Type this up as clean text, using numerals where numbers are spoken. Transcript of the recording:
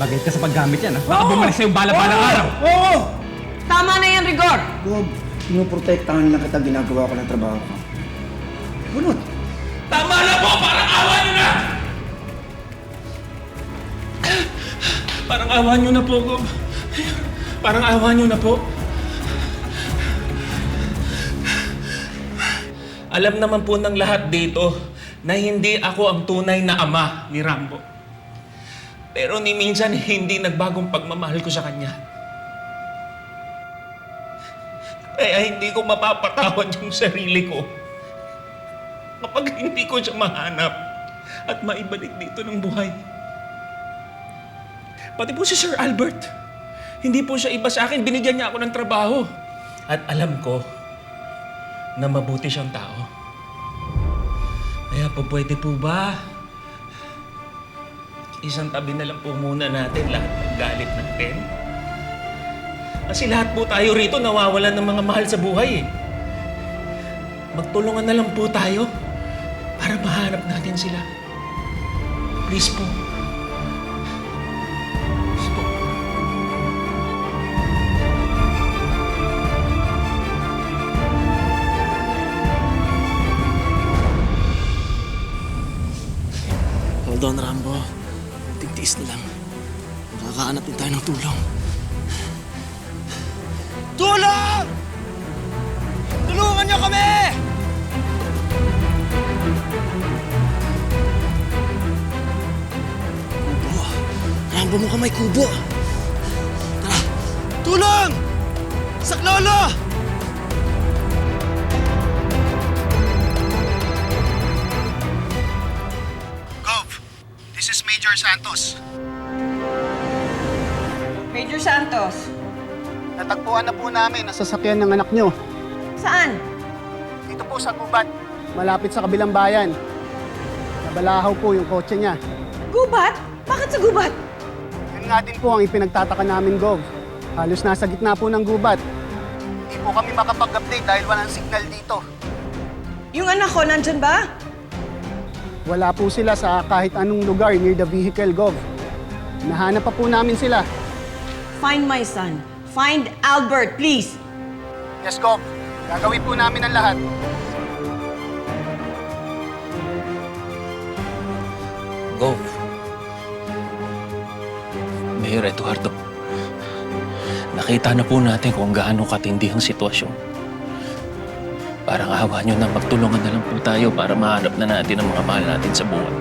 Bagay ka sa paggamit yan, ha? Baka Oo! bumalik sa'yo bala-balang araw! Oo! Tama na yan, Rigor! Gob, pinoprotektahan lang kita ginagawa ko ng trabaho ko. Bunot! Tama na po! Parang awa nyo na! Parang awa nyo na po, Gob. Parang awa nyo na po. Alam naman po ng lahat dito na hindi ako ang tunay na ama ni Rambo. Pero ni minsan hindi nagbagong pagmamahal ko sa kanya. Kaya hindi ko mapapatawad yung sarili ko kapag hindi ko siya mahanap at maibalik dito ng buhay. Pati po si Sir Albert. Hindi po siya iba sa akin. Binigyan niya ako ng trabaho. At alam ko na mabuti siyang tao. Kaya po pwede po ba isang tabi na lang po muna natin lahat ng galit natin? Kasi lahat po tayo rito nawawalan ng mga mahal sa buhay eh. Magtulungan na lang po tayo para mahanap natin sila. Please po. Please po. Hold on, Rambo. Tigtiis na lang. Makakaanap din tayo ng tulong. Tulong! Tulungan niyo kami! Kubo. Rambo, mukhang may kubo. Tara! Tulong! Saklolo! Gov, this is Major Santos. Major Santos, Natagpuan na po namin ang sasakyan ng anak nyo. saan? Dito po sa gubat. Malapit sa kabilang bayan. Nabalahaw po yung kotse niya. Gubat? Bakit sa gubat? Yun nga din po ang ipinagtataka namin, Gov. Halos nasa gitna po ng gubat. Hindi po kami makapag-update dahil walang signal dito. Yung anak ko, nandyan ba? Wala po sila sa kahit anong lugar near the vehicle, Gov. Nahanap pa po namin sila. Find my son. Find Albert, please. Yes, Gov. Gagawin po namin ang lahat. Go. Mayor Eduardo, nakita na po natin kung gaano katindi ang sitwasyon. Parang awa nyo na magtulungan na lang po tayo para mahanap na natin ang mga mahal natin sa buhay.